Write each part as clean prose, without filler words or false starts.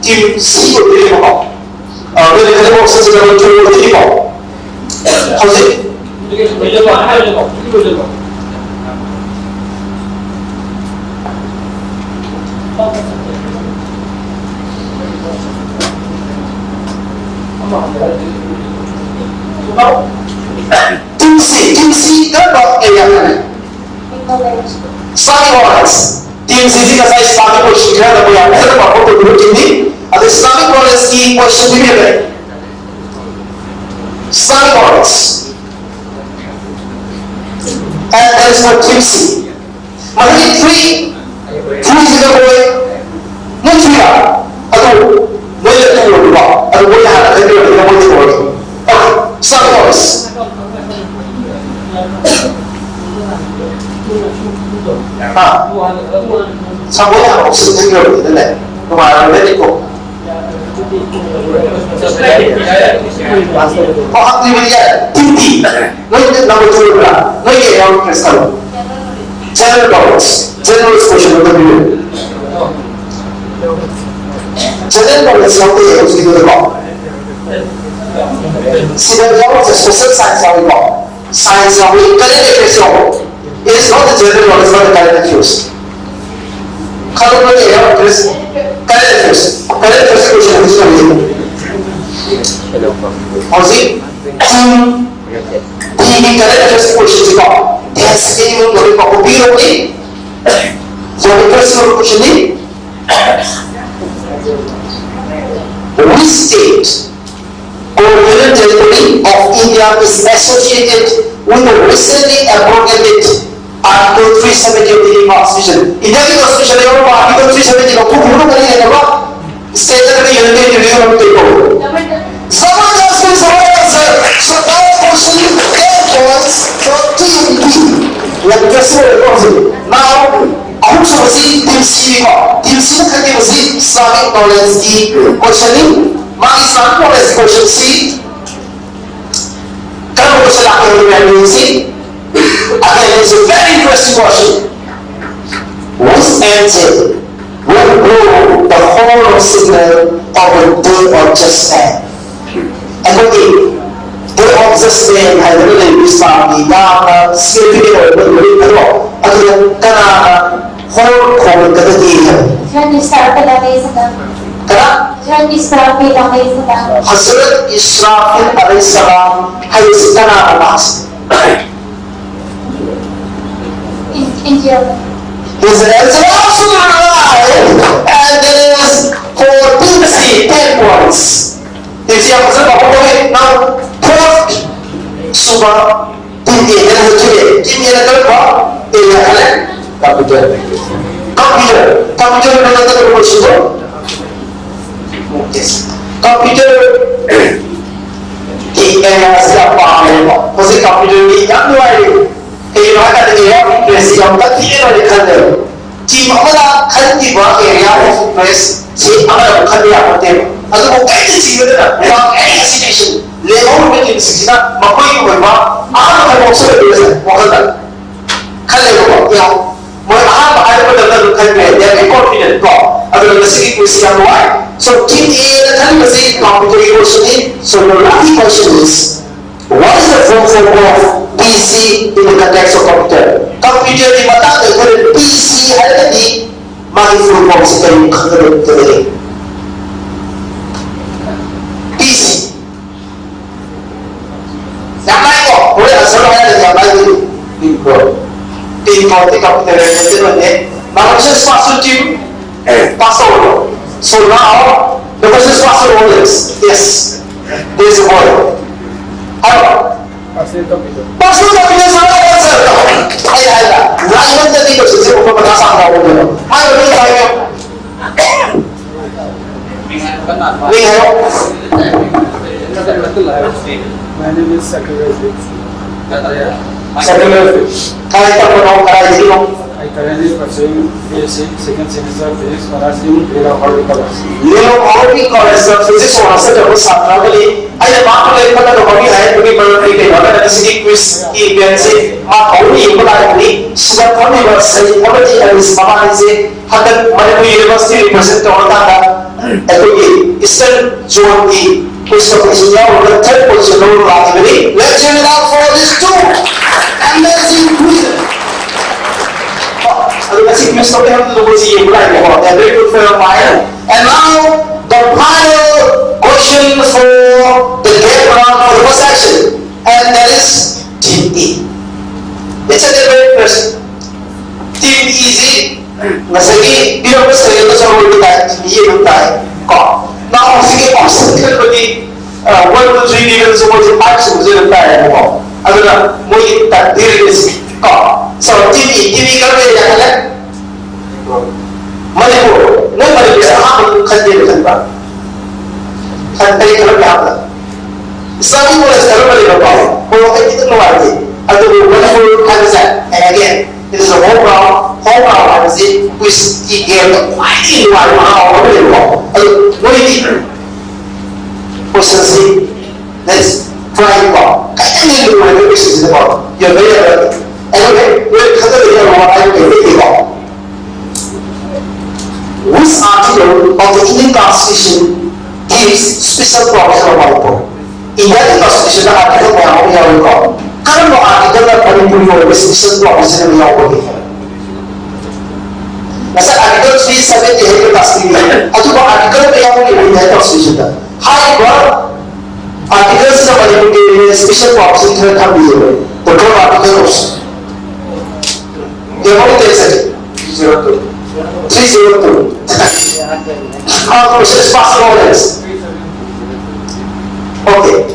team C của team của họ. Đây là cái bộ sơ sử dụng chung của team họ. Không gì? Bây giờ còn 2 giờ Team C kan buat area mana? Islamic Organize. Team C का size Islamic question है तो यहाँ पर आपको तो दो चीज़ अब Islamic Organize की question भी है Islamic Organize and there is no Team C. मतलब three juga boleh muncul atau boleh terus berubah atau boleh ada terus boleh terus. Okay, Islamic Organize. Sao mỗi hàng học sinh thấy nhiều như thế này nhưng mà nó biết cổ họ học gì bây giờ kinh tỷ nó nhận năm mươi triệu là nó nhẹ nhau cái sao general knowledge general exposure of the video general knowledge không thể hiểu gì được họ xin lỗi nhau là social science nào họ science nào cũng cái này cái số it is not the general knowledge but the current affairs. Kalau boleh ya, terus current affairs question itu semua. Ozi, di current affairs question juga, dia sendiri boleh kopi lagi. Jadi personal question ni, which state or union territory of India is associated with the recently abrogated Article 370 of the Constitution. India की Constitution है वो Article 370 को पूर्ण करने के बाद state का union territory को देखो. जबरदस्त sir. So that question 10 points for Team B. Like just now, हम समझी Team C को. Team C का क्या समझी Islamic knowledge की question ही. माँ Islamic knowledge question C. कल question आके हो C. Again, it's a very interesting question. Which answer will blow the whole of signal of a day of just man? And again, day of just man has really Islam, Yama, Sylvia, or Little, again, Kanaka, whole common to the day. Can you start with a basic? Can you start with a basic? Hassan Israfil alayhi salam has Kanaka. India. His answer absolutely right, and it is for Team C 10 points. If you have now first Suba Team A and today Team A and area computer. Computer another question. Yes. Computer. Ki siapa? Mesti computer ni yang dua. Thì nói là gì đó, để sử dụng tất nhiên là để khăn được. Chỉ mà là khăn thì có thể ra một press, chỉ là khăn đi học thêm. Ở cái một cái gì nữa là, và any situation, nếu mà cái chuyện xảy ra mà quay người mà, phải một số điều gì, một hơn là khăn này có nhau. Mới mà ai có được khăn này, để cái confidence có, ở đây là sự quyết tâm ngoài. So Team A là khăn là gì, computer question. So the lucky question is, what is the full form of PC in the context of computer? Computer di mata dengan PC ada di mari full form sekali kerja PC. Yang lain kok, boleh asal ada yang lain di computer itu ni. Manusia masuk tim password. So now the person is password is yes, there is a word. Apa? Pasal tak bisa salah answer. Ayah. Lain tadi tu sesi untuk berasal dari mana? Ayo ni saya. Ni ayo. My name is SARKAR. SARKAR. Kaya tak pernah kaya jadi orang. I currently pursuing BSc second semester physics honors in horticulture. Leo horticulture physics honors जब साधना के लिए आइए बात करें पता तो कभी है कभी बड़ा ठीक है अगर किसी क्विज की इवेंट से आप कौन-सी इम्पोर्टेंट होगी सुबह कौन सी वर्ष से अब ये इस मामले से हद मणिपुर यूनिवर्सिटी रिप्रेजेंट होता था तो ये Eastern Zone the West Position the third position let's give it up for these two amazing quizzes. Very good for your mind. And now the final question for the game round for the first section, and that is Team E. It's a very question. Team easy. Masagi bilang saya itu sama kita dia betul. Kau. Now sige option bagi 1 to 3 level semua cepat semua betul. Kau. Agar mui takdir is kau. So Team E kan dia jalan. Manipur, no Manipur, how can they be done? Can they come down? Some people are still about or I didn't know what it is. And the Manipur has that, and again, it is a home ground, I say, which he gave the quite in one hour, what do you mean? Question C, let's try it out. I can't do my questions about you're very alert. Anyway, we'll cut the video what I can make it out. Which article of the Indian Constitution gives special provision of Manipur? Indian Constitution article में हम यहाँ लिखा कारण वो article में Manipur में special provision में यहाँ बोली है ऐसा article 370 है के Constitution में अजूबा वो article में यहाँ बोली है Constitution का however articles का Manipur के special provision में हम दिए हुए तो दो articles ये बोली देख सकते 302. How process possible is? Okay.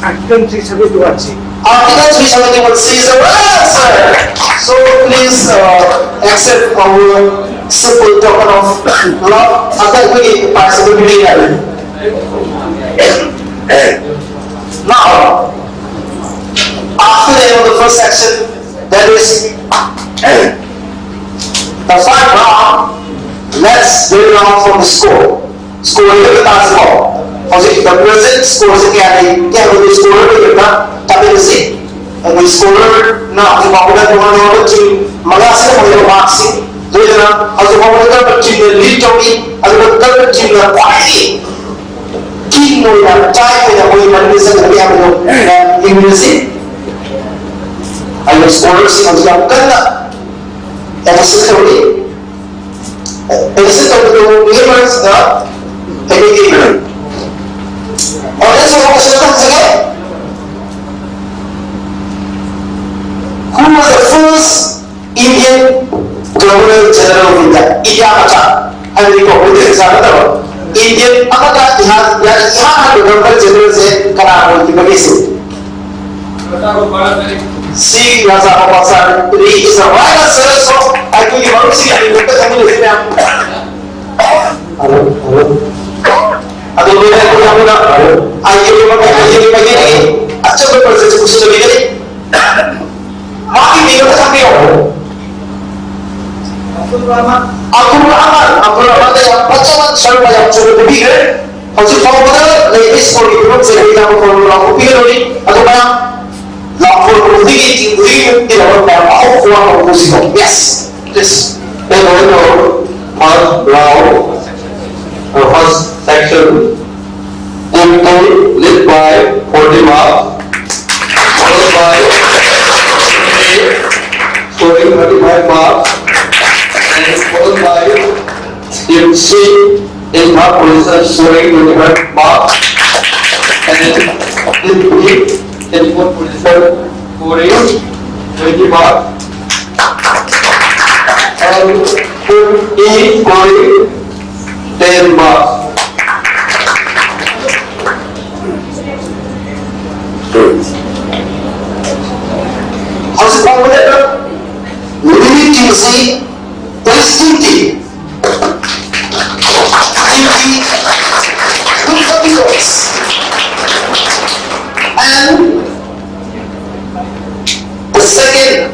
Article 371C. Article 371C is the answer. So please accept our simple token of love. Agar we participate in now, after the end of the first section, that is the final round, let's do it round from the score. Score is the last score. The present score is the score tapi mesti the score na the popular one team magasi mo marks jadi na also popular team lead topi also popular team na quality team mo na time na mo man bisa tapiamo na English ayo score si ang kaya Essentially, elements the agreement. Or let's say once again. Who was the first Indian Governor General of India? India Macha. I will go with this another Indian Amaka Ihan Governor General said Karamo Kibagisi. See, as a person, he is a right answer, so I think you want to see and look at the exam. I give you again. I took a person to the beginning. Marking me with a cameo. Abdul Rahman, they are Pachaman, served by the bigger. Also, for ladies for you, don't say we have a popularity. Yes, this then we know first round or first section Team led by 40 marks, followed by scoring 35 marks, and followed by Team C in mark position scoring 25 marks, and then Team B in fourth position scoring 20 marks, and Team E scoring 10 marks. How's it calculated? We need to see there is Team T. Team T, 240 votes. And the second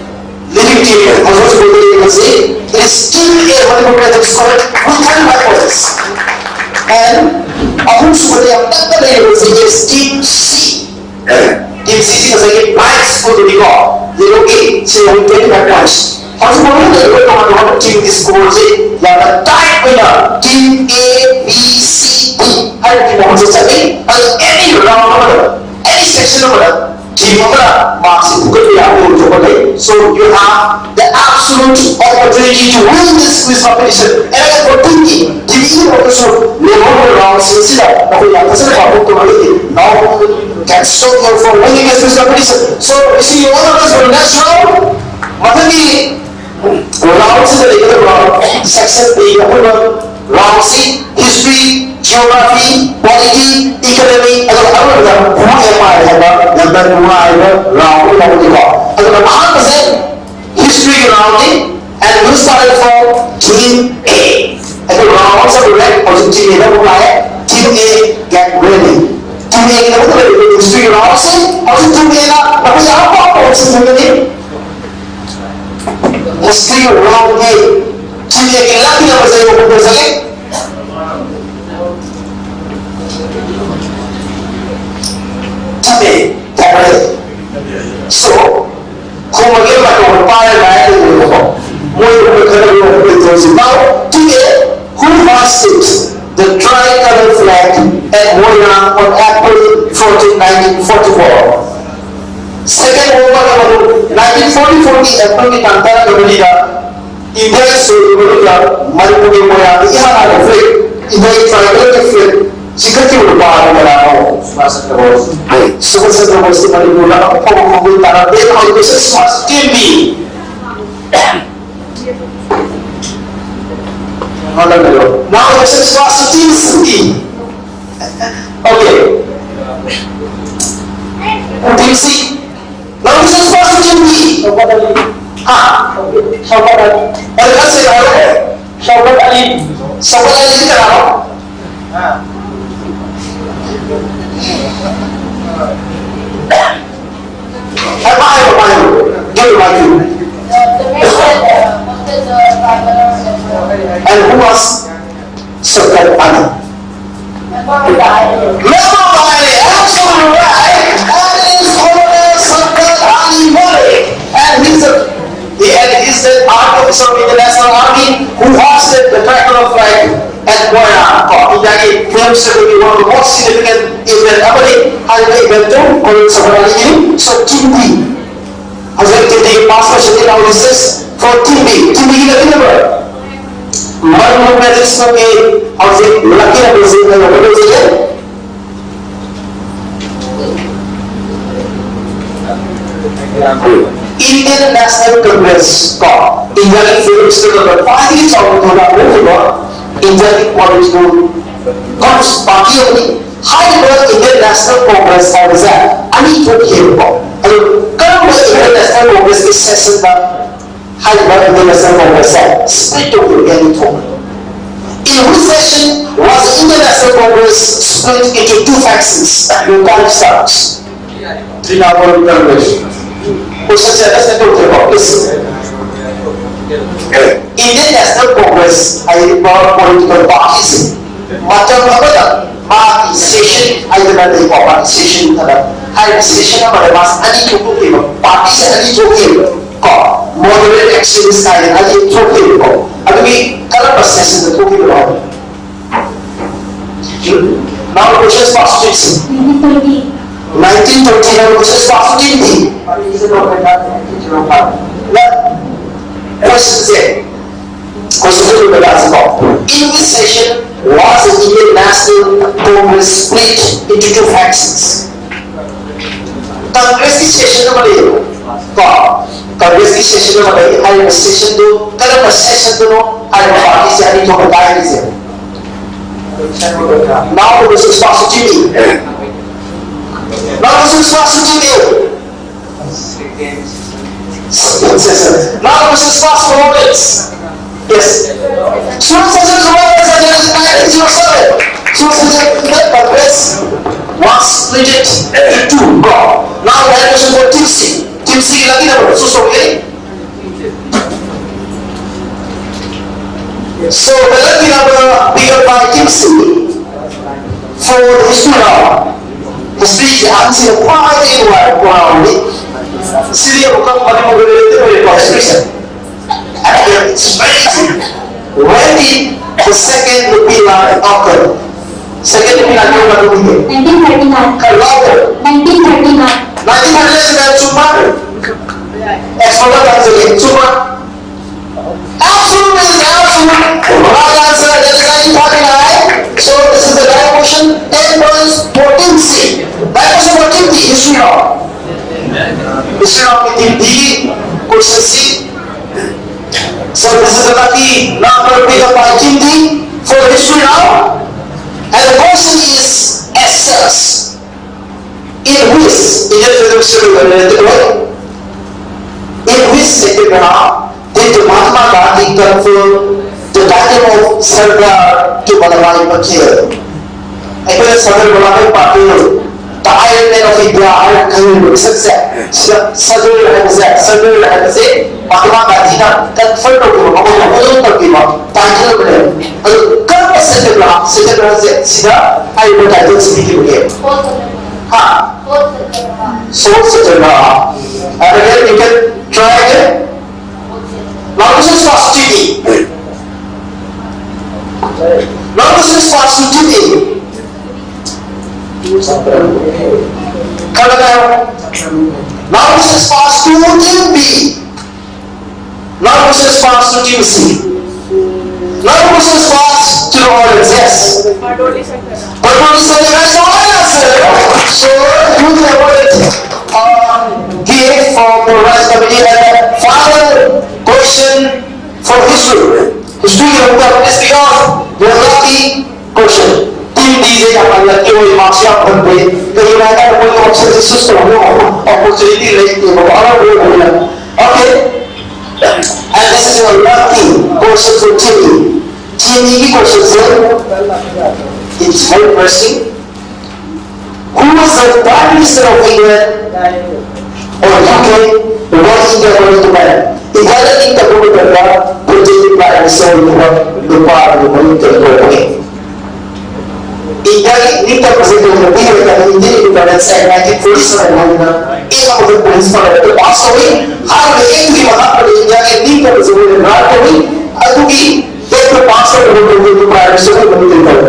leading team, also you can see, is Team A, what we scored 105 votes. And also they have done the is Team C. Team C is again points for the record. 0A, so 25 points. Also, the team is scored the tied winner, Team A, B, C, D. team of the study, any round, any section of it. Team of marks so you have the absolute opportunity to win this quiz competition. And I got thinking, TV also level around Silsila, now can stop you from winning this quiz competition. So you see all of us for next round, Matani rounds in the round section A round C, history, geography, polity, economy, and other history rounding, and we started from team A. And the rounds are correct, also team A, team A get ready. Team A history rounds, also team A, history round A. Team A के lakh number से वो कर सके team A get ready. So kung mag-iba kung paano na ito mo yung now today who hosted the tricolor flag at Moyang on April 14, 1944. Second World War 1944 की अप्रैल की कांतारा कबीला इधर से कबीला मणिपुर के मोया यहाँ आ गए फिर इधर ट्राइबल के फिर जिक्र की उड़ान बना हो स्वास्थ्य कवर सुबह से तो बस मणिपुर का अपने को तारा देख और इसे स्वास्थ्य भी now this is स्वास्थ्य city okay team C. Now this is supposed to be Shaukat Ali. और कहाँ से आया है? Shaukat Ali किधर आया? And who was Sarkar Ali? Absolutely right. And he's the army officer of the National Army who hosted the tricolor flag at Moyang. DAGI claims to be one of the most significant events ever. So Team B has taken passport analysis for Team B. Team B is the number. MARU medals के और एक lucky number Indian National Congress का India की film से तो party चालू होना होगा इंडिया की पॉलिटिक्स को कौन पार्टी होगी हाइबर इंडियन नेशनल कांग्रेस है वैसे अनी तो ये होगा अगर कल वो इंडियन नेशनल कांग्रेस के सेशन का हाइबर इंडियन नेशनल कांग्रेस है स्प्लिट हो गया नहीं तो in which session was Indian National Congress split into two factions you can't start Trinamool Congress Indian National Congress ay political parties macam apa tak party session ay ada party session ada high session apa mas ani cukup dia party ani cukup kok moderate actions ay ani cukup kok ada ni kalau pas session tu cukup dia now the question is past 1939 which is positivity. In this session was the Indian National Congress split into two factions. Congress की session में बने Congress की session में बने हर session दो कल session दोनों हर party से आने को बताया नहीं Now this is positivity. Now this is positivity. Now this is fast moments. Yes. So session Congress was split into two. Now we have question for Team C. Team C lagi number. So okay. So the lucky number picked by Team C for the history round. History is answer quite around it. Syria bukan Manipur related constitution. And it's very easy. When did the second pillar occur? Second pillar Okay, super. Absolutely, absolute. Right answer. That is 1949. So this is the right question. 10 points for team C. Right question for team D. History round. History round with team D. Question C. So this is the lucky number picked up by team D for history round. And the question is as such. In which sector did Mahatma Gandhi confer the title of Sarkar to Manipur? Actually, Sarkar Vallabhbhai Patel, the Iron Man of India, Iron Man Sarkar Mahatma Gandhi na confer to title and again you can try again. Now this is fast TV. Now this is fast TV. Now this is fast to team B. Now this is fast to team C. Now this is fast to the audience. Yes. But only Sarkar is all answer. So you give for Organized Committee and final question for history. History is because the lucky question. Team D is lucky हुई marks या बन गए. कहीं ना कहीं कोई option system हो opportunity लेके okay. And this is a lucky question for Team E. Team E question it's very interesting. Who was the Prime Minister of England or UK when India went to ban? India India को करना प्रत्येक Prime Minister को बाहर निकलने India India president ने भी बताया Indian independence act 1947 में एक अपने principal है तो वास्तव में हर एक भी वहाँ पर India के India president ने रात को भी अभी एक तो 500 लोगों को Prime Minister को बनी दिखाई.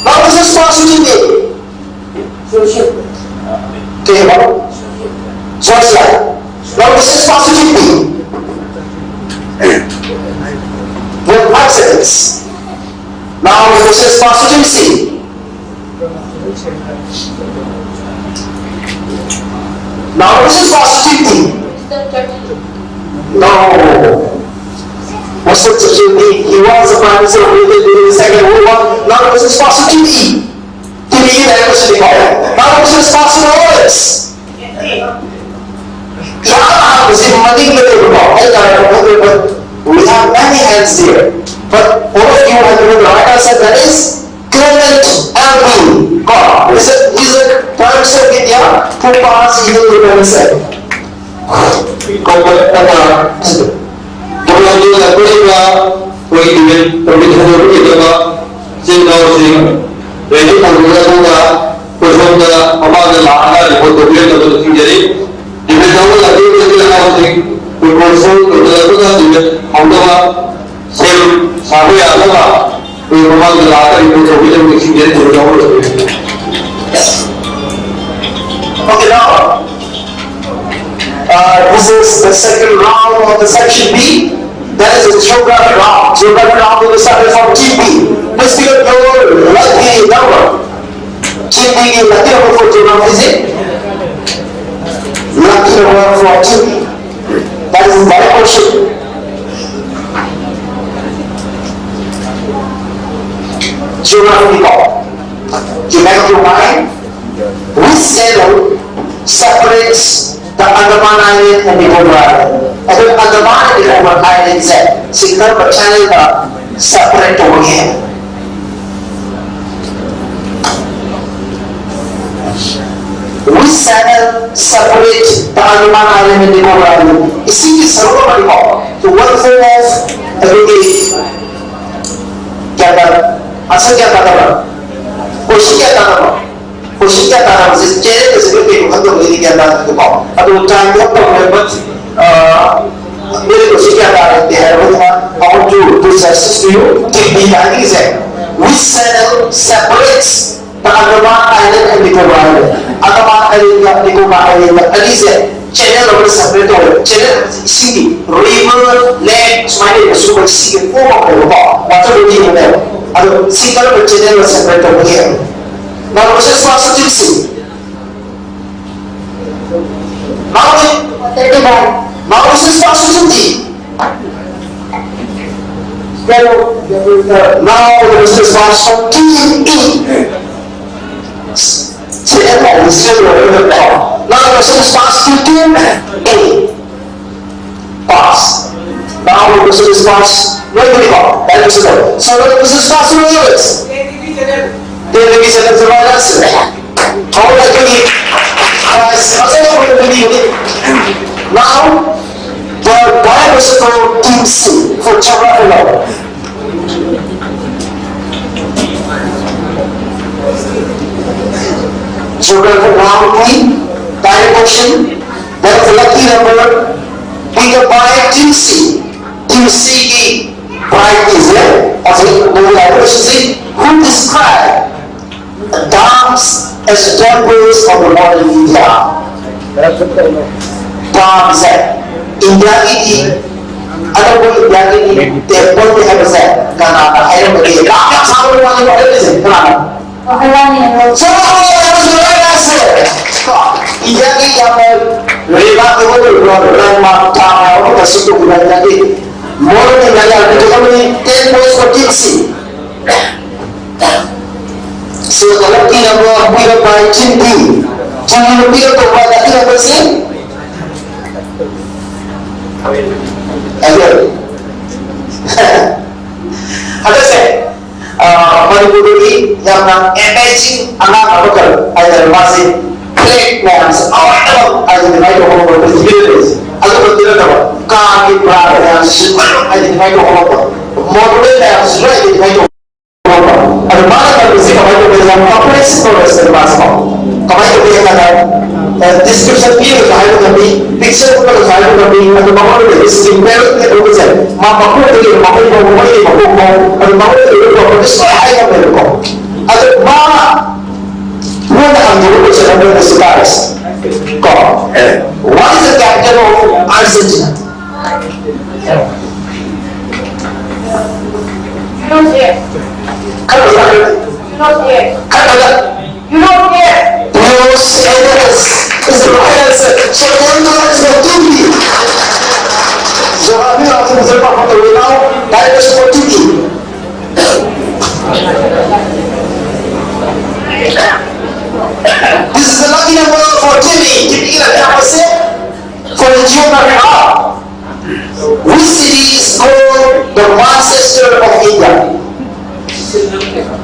Now this is positive A. Okay, so slide. Now this is positive B. With 5 seconds. Now this is positive C. Now this is positive D. No. What's the situation? He was the Prime Minister of the Second World War. Now this is positive E. To me, that was the call. Now this is positive words. We have many hands here. But all of you have given the right answer. That is Clement Attlee. God. He's a Prime Minister of India who passed Indian independence act. Kemudian yang kedua, Presiden Republik Indonesia Singapura, jadi penggunaan juga personal apa yang ada di portfolio itu sendiri. Di bawah lagi kita harus berkonsul juga dengan anggota sel sampai apa, memang ada di portfolio itu sendiri juga. Okay, now this is the second round of the section B. That is the geography round. Geography round will be started from Team B. Please pick up your lucky number. Team B, lucky number for geography is it? Lucky number for Team B. That is the right question. Geography call. You make up your mind. Which channel separates the Andaman Island and Nicobar Island? अगर Andaman and Nicobar Island से single channel का separate हो गया है. Which channel separates the Andaman Island and Nicobar Island? इसी की सर्व बड़ी बात. तो one form of education क्या कर? असर क्या कर? कोशिश क्या कर? कोशिश क्या कर रहा है जिस चेहरे पे सिर्फ एक बंद हो गई क्या था तो पाओ अब वो टाइम को तो मेरे बच्चे मेरे कोशिश क्या कर रहे हैं वो how to suggest to you कि बीमारी है which channel separates the Andaman Island and Nicobar Island. Andaman Island, Nicobar Island, at least channel over separate channel sea, river, lake, smiley, super sea, and water in there. And single channel was separate over here. Now, this is positive sea. Now, this is positive. Now, this is positive. Now, this is positive. Pass. Now, this is pass. So, this is positive. How do now, the Bible is for Team C, for Chapter. So, round B, direct question, that is the lucky number, bigger by Team C. Team C, pride is there, as we know, who describe the dams as temples of the modern India. Dams India ini ada pun India ini temple yang besar karena ada bagi rakyat sama orang yang ada di sini kenapa? Semua orang harus berasa. India ini yang lewat itu orang mata orang tersitu bukan lagi. Modern India itu kami temple seperti so the lucky number bigger by Chinti. Chinti bigger to by lucky number C. Again. Ada saya. Manipur ini yang amazing anak abakar. Ada masih plate names. Awal identify to homo berbicara. Ada berbicara apa? Kaki berada yang semua identify to homo. Model yang semua identify to ada mana kalau sih kalau itu bisa kompleks proses termasuk kalau itu bisa ada description video kalau itu picture kalau itu ada mau itu simple itu bisa mau itu mau ada itu saya ada mana mana yang bisa ada stars kok what is the capital of Argentina? Buenos Aires is the right answer. So Denver is the Tupi. Jawabnya langsung beserta foto now. That is for Tupi. This is the lucky number for Jimmy. Jimmy kita dapat sih for the geography R. Which city is called the Manchester of India?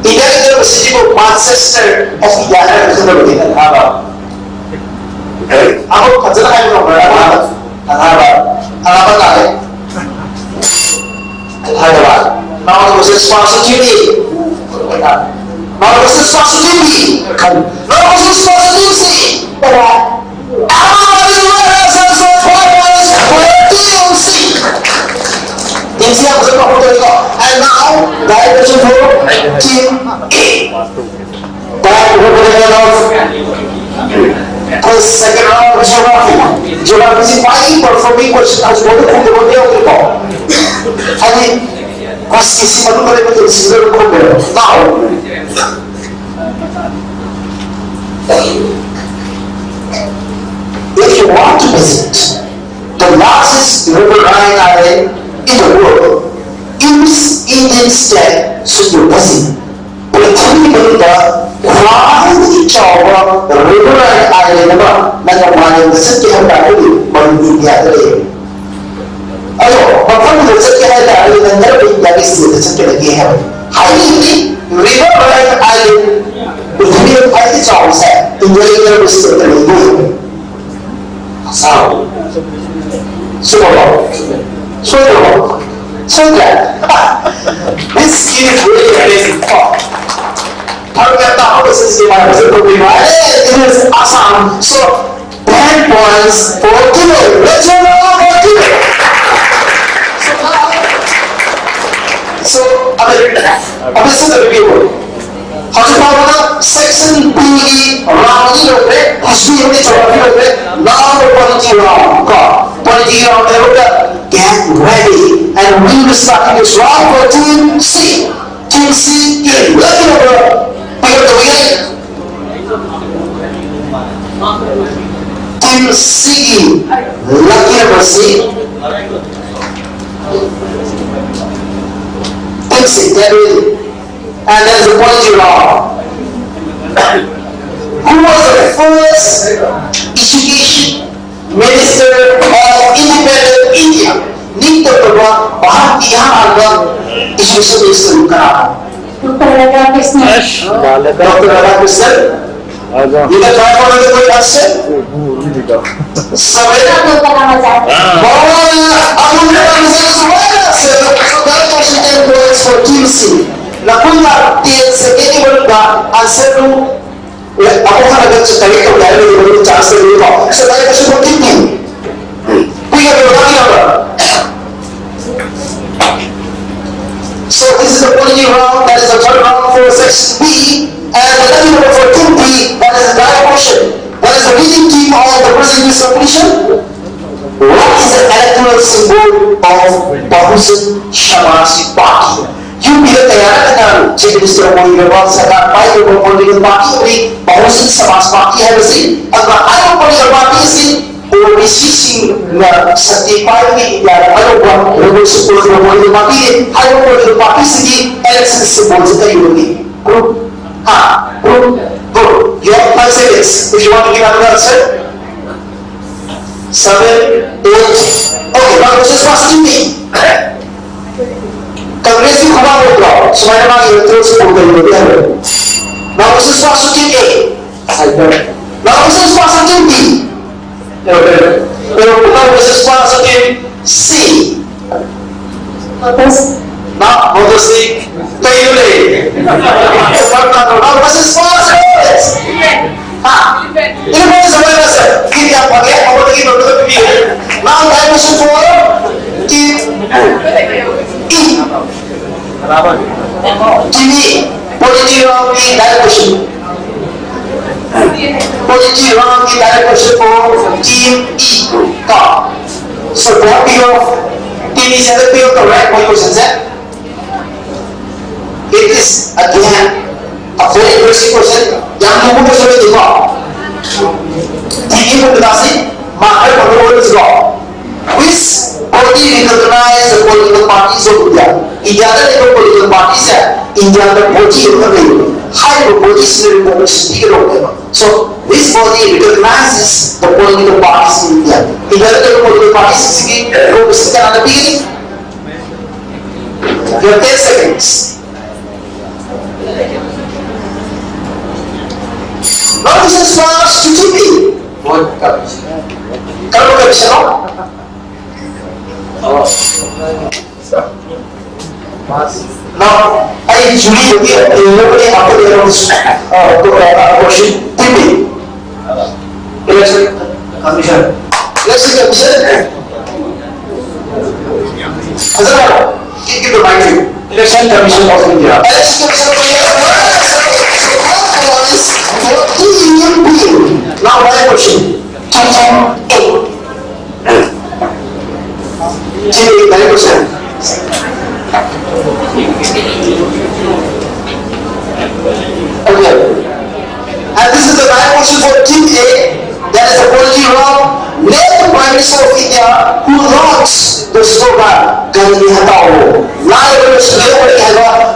India is the city of Manchester of India. Aku kerja lagi nomor apa? Apa lagi? Hyderabad. Now this is positivity. Now this is positivity. Now this is positivity. And now, direction for Team A. That of second round of geography. Geography is fine performing question as well as the body of the ball. And now, if you want to visit the largest riverine island in the world, in this Indian state should be visit. Prithvi the quality of riverine island Nangamani city of Bali on India today. Also, perform the city of Bali and never be that is the city of Giham. Highly riverine island with real quality jobs in the area of the city of Giham. So that this is really amazing talk. It is Hassan. So 10 points for Kilo. Let's go for Kilo. So I'm a reviewer. section B round history of the geography now the polity round. Polity round get ready and we will start this round for team C. Team C is lucky number. Team C lucky number C. Team C, get ready. And that is the polity round. Who was the first education minister of independent India? Nita Prabha, Bharatiya Alva, education minister Dr. Radhakrishnan. Dr. Radhakrishnan. You can try for another question. That question 10 points for Team C. Nakulla T second one answer to aku kan agak sekali kau dari dulu chance dulu kok. So that question for Team B. We have a lucky number. So this is the polity round. That is the third round for section B, and the lucky number for Team B. That is the direct question. That is the winning team of the present year's competition. What is the electoral symbol of Bahujan Samaj Party? You be the Tayana Chief Minister of Political Sarkar by the political party, Bahujan Samaj Party HAIBASI. Agar I political party si OBC na certified ni ya ayo buat revolusi political party, ayo political party si election symbol kita ini. Group, group. You have 5 seconds if you want to give another answer. 7, 8. Okay, now this is first me. Congress you come out with law. So my name is Electoral Support. Now this is first team A. Now this is first team B. Now this is first team C. Now this is now this is first ini boleh sebenarnya sir. Ini yang pakai apa lagi untuk pilih. Now I question for team E. Team E. Polity round in direct question. Polity round in direct question for team E. So what be of team E is the be of the right questions eh? It is again a very interesting question. Yang kamu bisa jawab. Ini mengetahui maka perlu dijawab. Which party recognize the political parties of India? India ada political parties ya. India ada body yang berbeda. High body sendiri speaker of. So which body recognizes the political parties in India? India ada political parties segi sekarang ada begini. You have 10 seconds. Now this is first to TV. What comes? Kalau tak bisa no? Now I Julie dia nobody apa dia harus question TV. Election commission. Election commission. Hassan, give the mic to you. Election commission of India. Election commission of India. Now my question. Team A, question. Okay. And this is the right question for Team A. That is the polity round. Name the Prime Minister of India who launched the slogan "Garibi Hatao." Now the slogan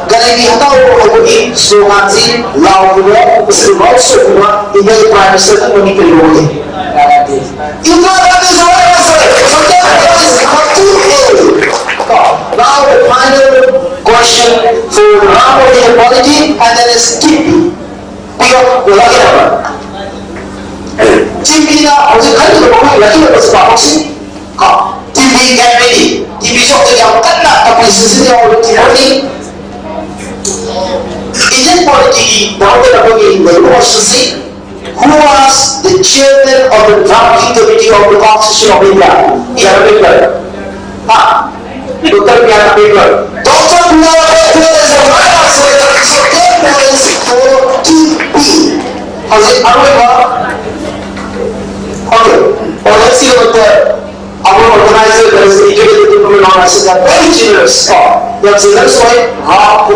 "Garibi Hatao" is slogan si lawan Mr. Rossi juga Indian Prime Minister kan mengikuti ini. Itu adalah soalan saya. Now the final question for round of the polity and then is Team B. Pick lagi apa? Team B na harus kan kita boleh lagi apa sebab sih? Team B get ready. Team B so yang kena tapi sisi yang oleh Team B. Indian polity now kita bagi the who was the chairman of the drafting committee of the Constitution of India? Piano paper. Dr. Piano paper. Dr. Piano paper is the right answer. So 10 points for How's it? Okay. Well, let's see what our organizer does. The organizers are very generous. They are generous way. Round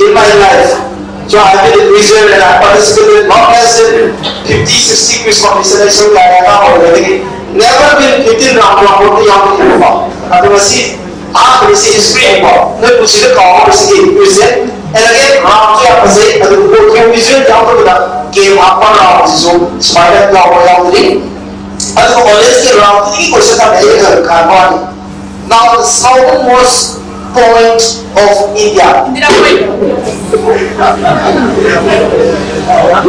in my life. So I have been in Israel and I participated not less than 50, 60 quiz competitions. Never been 15 round history and again, round visual game spider now the southernmost point of India.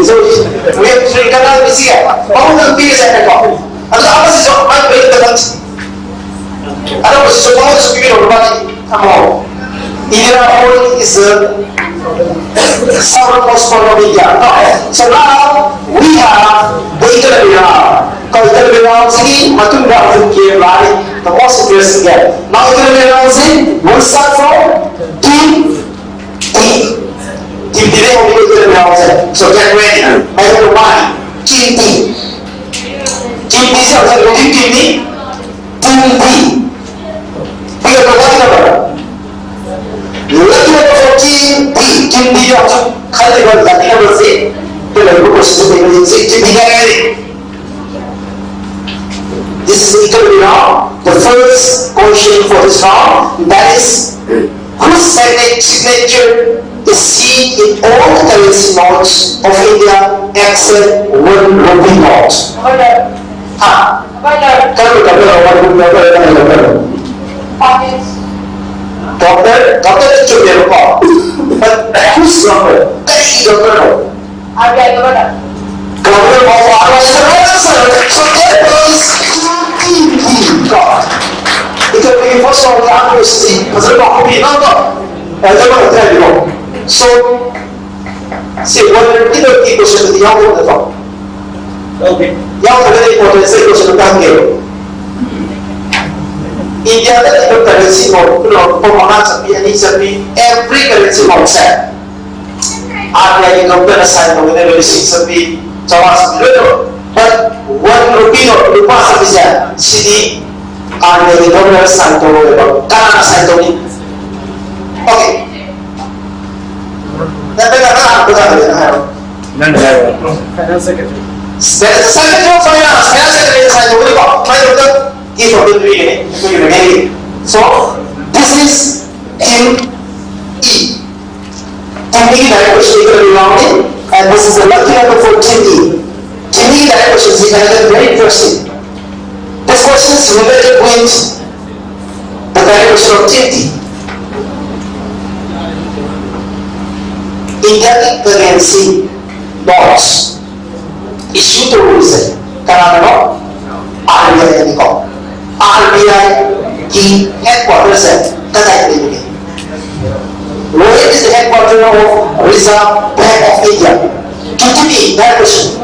So we have three countries here. How the biggest and I don't suppose to be nobody. Come on. India is the southernmost part of India. So now we have the economy. Because the most interesting game. Now we'll start from team D. Team D only so get ready. Team D. Team D is also team D. Team D. We have one number. Looking at team D. Team D also number C. Team D. This is equally now. The first question for this round, that is, whose signature is seen in all the currency notes of India except one rupee note? Doctor should be a report. But whose number? Governor of Alhaj is the right answer. So that was God. It can be first of all the answer is C. Because the book will be number. I don't want to tell you. So, see, what are the questions the young one about? Okay. Young one is important. Say question of that game. India that the currency note, for every currency note set. RBI government assigned over there, but 1 rupee note, you pass it CD, RBI government assigned over there, Canada assigned over there. Okay. Finance Secretary. Secretary of Finance, assigned over there. So, this is team E. Team E direct question is belonging, and this is the lucky number for team E. Team E direct question is very interesting. This question is related with the direct question of team D. Indian currency notes issued to reason. Canada RBI RBI की headquarters है कदाई में where is the headquarters of Reserve Bank of India? QTB, that question.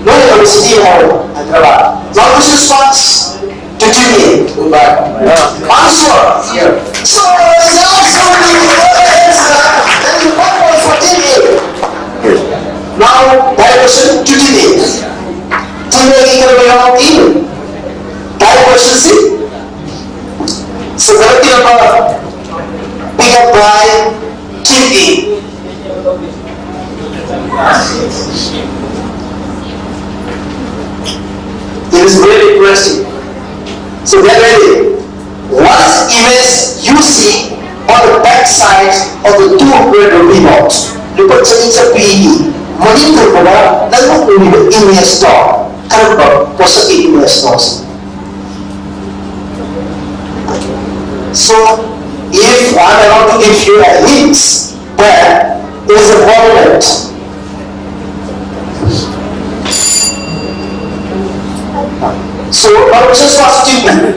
No university or Hyderabad. Now this is what's QTB. Answer. So it's answer. One point for QTB. Now that question QTB. QTB की belong team. That question C. So the number pick up by QTB. It is very interesting. So get ready. What image you see on the back side of the 200 rupee note? Represents PE. Manipur pada namun image store. Karena posisi image stores. So if I am about to give you a hint that there is a monument. So what is this positive?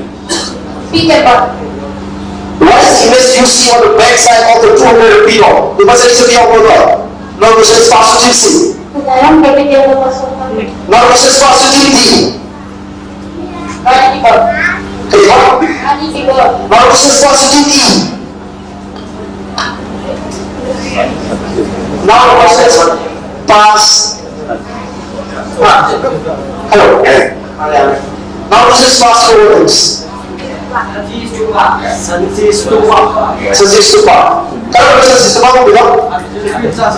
What is the image you see on the back side of the 200 rupee note? You must say the opposite. No, this is positive C. No, this is positive D. Okay, now this is positive E. Now the question is pass. Hello. Now this is pass words. Sanji Stupa. Kalau bahasa Stupa apa bilang?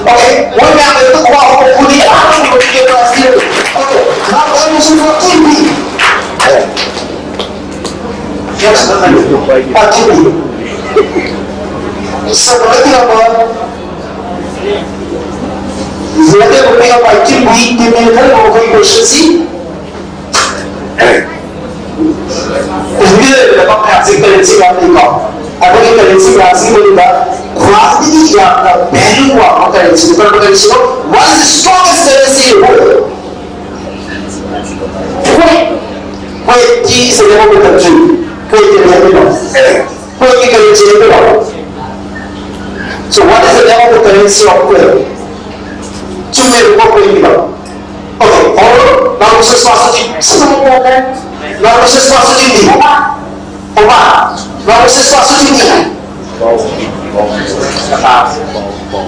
Okay. One yang itu kuah kudi apa yang kita pasti. Okay. Now kalau musuh kudi. Ya sebenarnya. Pagi. Seperti apa? Jadi mereka pagi di mereka mau question sih. Ini dapat hasil currency yang tinggal. Apa yang currency hasil bolehlah. Quantity yang value apa currency? Bukan currency itu. What is the strongest currency in the world? Kuwait di seluruh country. Kuwait yang ada. Kuwait di currency itu. So what is the level of currency of Kuwait? Cuma Kuwait itu. Okay. Or now this is Now this is masuk ini. Obat. Now this is masuk ini.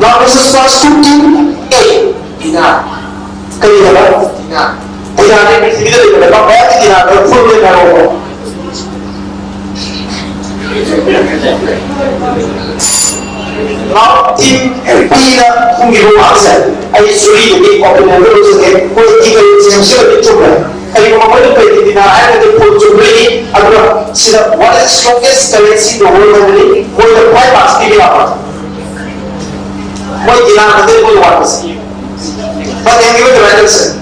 Now this is masuk ini. Dinar. Kaya apa? Dinar. Dinar ini kita tidak dapat bayar dinar. Full dinar. Now tim pila kungiru aksen. Ayo suri ini opinion terus ni. Kau tiga yang siapa dicoba. Kalau kamu boleh di mana ada pojok ini, adalah sila what is the strongest currency in the world ini? Boleh apa pasti dia apa? Boleh dinar nanti boleh apa sih? But yang kita berada di sini.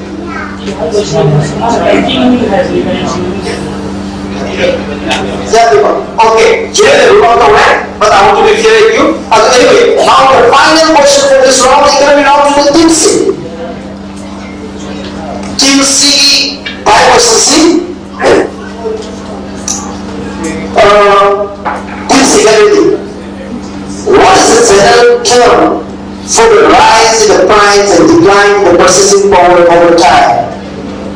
Jadi, okay. Jadi rumah tahu kan? But I want to be clear with you. Anyway, now the final question for this round is going to be now to the team C. Team C. By question C, insecurity. What is the general term for the rise in the price and decline in the purchasing power over time?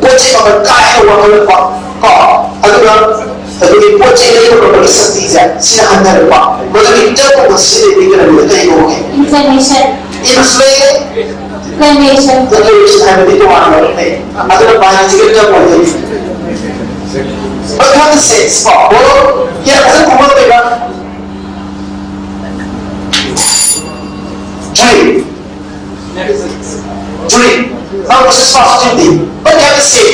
Purchasing power kaya orang kau, aduh purchasing itu berapa setiap siapa hendak apa? Kalau kita pun mesti dikira kita itu. Inflation ada di tuan ini. Ada banyak cerita boleh. Bagaimana sih? Oh, ya ada kumpulan mereka. Juli. Kalau sesuatu ini, bagaimana sih?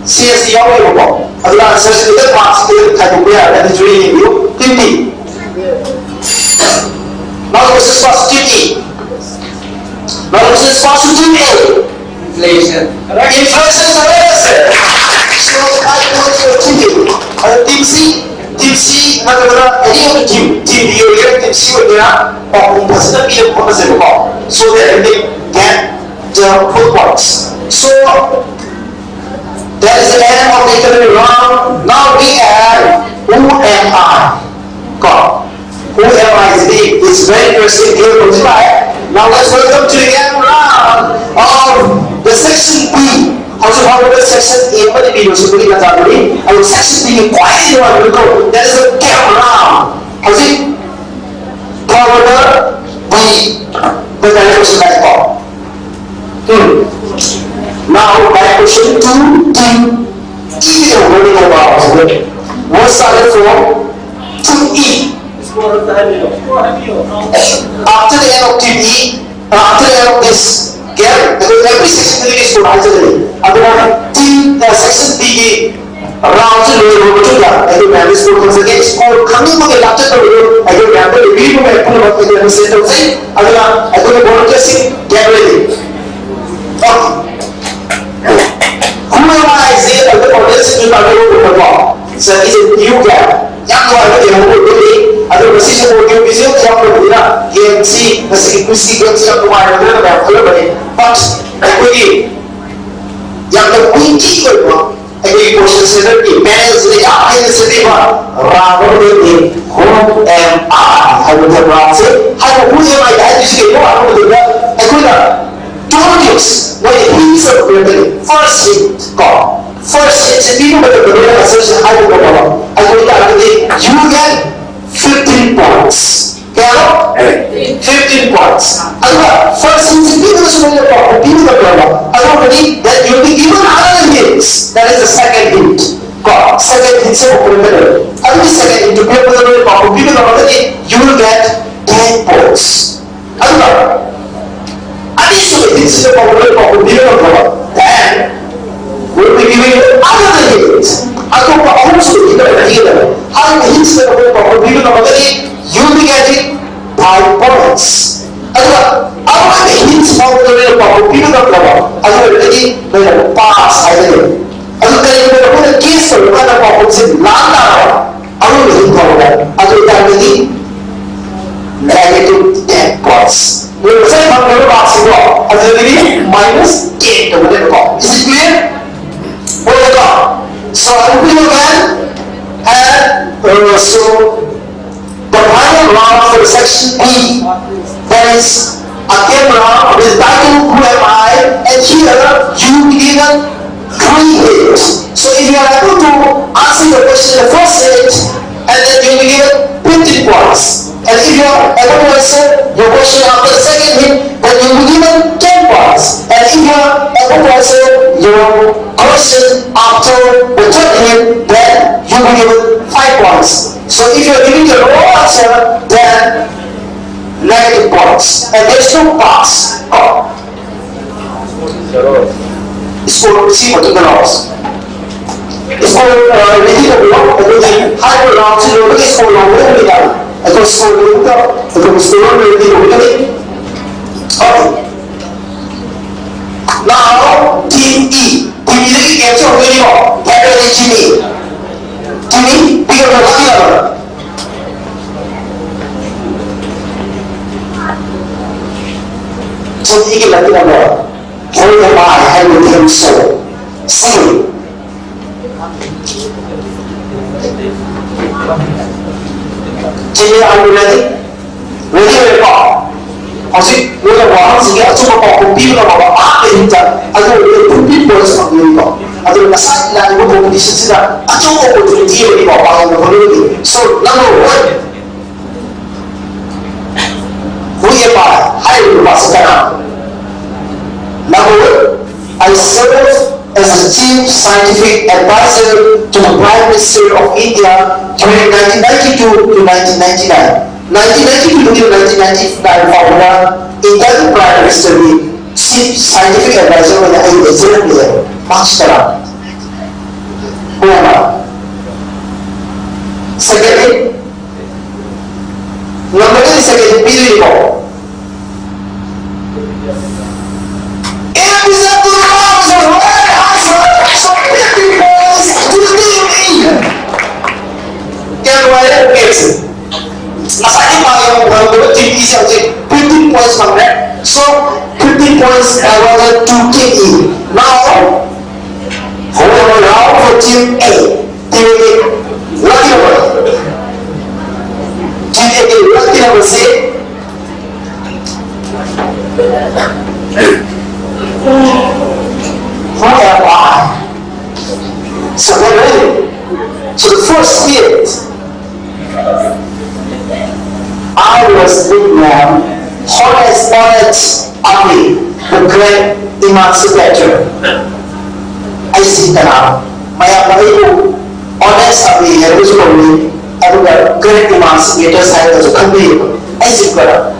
CSD yang berapa? Adalah sesuatu yang masih kita kaji ada di Juli ini. Tinggi. Kalau sesuatu ini. Now this is positive inflation. Inflation is amazing. So I want to continue. Team C, mana any of the team D area, team C area, or person B of person B. So that they get the full points. So that is the end of the economic round. Now we have who am I? God. Who am I today? It's very interesting here for tonight. Now let's welcome to the end round of the section B. How to the section A pada video sebelum kita tadi. Kalau section B quite luar biasa. That is a gap round. How sih? Cover B. Bertanya question like that. Now by question 2, team E is running about. What started from team E? After the end of team E, after the end of this gap, because every section is for actually. Adalah team section B round to juga. Itu manage for consulting score kami mungkin laptop itu. Itu yang lebih banyak pun waktu yang saya tahu sih adalah itu broadcasting gap ready. Who am I? Say the audience to know so it's a new gap. Yang luar yang boleh ada posisi audio visual yang berbeda. KMC masih ikuti KMC yang kemarin itu ada kalau boleh. But aku yang terkunci itu Again, question center की मैंने इसलिए आपके स्थिति पर रावण ने who am I would have brought it how who am I that is the one who did that I could have told you when he said first hit God first hit people with the beginning assertion I would have I could have you get 15 points क्या 15 points. First hint people that you'll be given another hints. That is the second hint. Second hint second hint you will get 10 points. Additionally, this is a then we'll be giving you another hint. You'll be getting 5 points. Otherwise, the hints for the pass. Case negative 10 points. We will say minus 8 over the Is it clear? So I will do again, and so the final round for section B, that is a game round with title Who Am I? And here you will be given 3 hits. So if you are able to answer the question in the first hit, and then you will be given 15 points. And if you are able to answer your question after the second hit, then you will be given 10 points. And if you are able to answer your question after the third hit, then you will be given 5 points. So if you are giving the wrong answer, then negative points. And there is no pass. इसको सी button दबाओ. इसको नहीं दबाओ. तो high पर round से लोग इसको लॉन्ग में निकाल. तो इसको लोग का तो इसको लोग में नहीं. Okay. Now team E. Team E की कैसे हो गई हो? Capital team E. Team E बिगड़ गया. So E की लड़की का Who am I? I will think so. See. Are you ready? Ready or not? Kasi wala wala sige at so mapapumpi na mga hinta at yung pumpi po sa pagluto. At yung nasa na yung competition sila at yung opportunity yung ipapakang na pagluto. So, number 1. Who am I? I will pass it down. Number 1, I serve as a chief scientific advisor to the Prime Minister of India during 1992 to 1999. 1992 to 1999 formula Indian Prime Minister chief scientific advisor when I was there. Master. Who am I? Secondly, number 2 second people. Masanya yang berbuat tinggi saja 15 points magnet. So 15 points awarded to team E. Now for round for team A. Team A lucky number. Team A lucky number 6. Who am I? So get ready. So the first hit. I was nicknamed Honest Ali, the great emancipator. I see now. Maya Maru, Honest Ali, I was probably the great emancipator side of the country. I see now.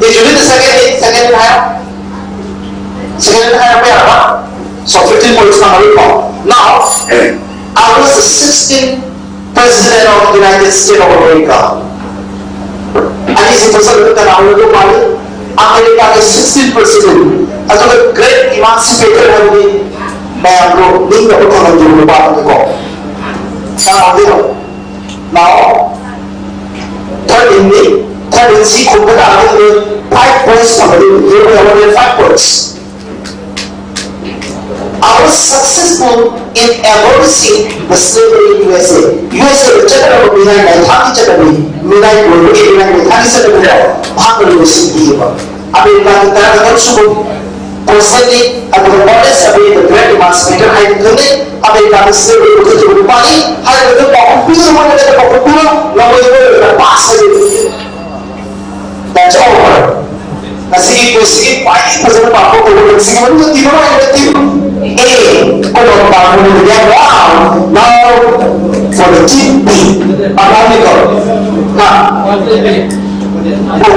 If you do the second half, so 15 points now, I was the 16th President of the United States of America. And he's the president of America is 16th president. As a great emancipator have been now, third in C, 5 points somebody, 5 points. I was successful in abolishing the slavery in USA. USA चक्र को मिला नहीं था कि चक्र में मिला ही बोल के मिला नहीं था कि चक्र में भाग रही हो सकती है अब एक बात बता रहा हूँ सुबह पर्सनली अब the borders अभी the great emancipator है इतने अब एक बात से वो कुछ पानी हर जगह पॉपुलर होने लगा पॉपुलर ना वो पास है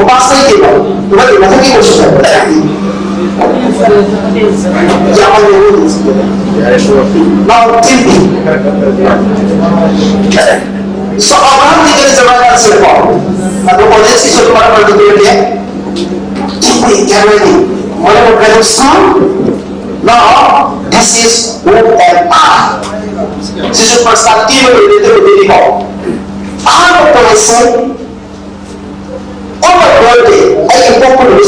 pass नहीं किया मतलब मतलब की कोशिश है यहाँ पर now TV so orang tidak jawab siapa atau audiens itu cuma berdua dia TV kamera ini mana program school now this is who am I this is perspective itu lebih kau I'm a person. On my birthday, I informed the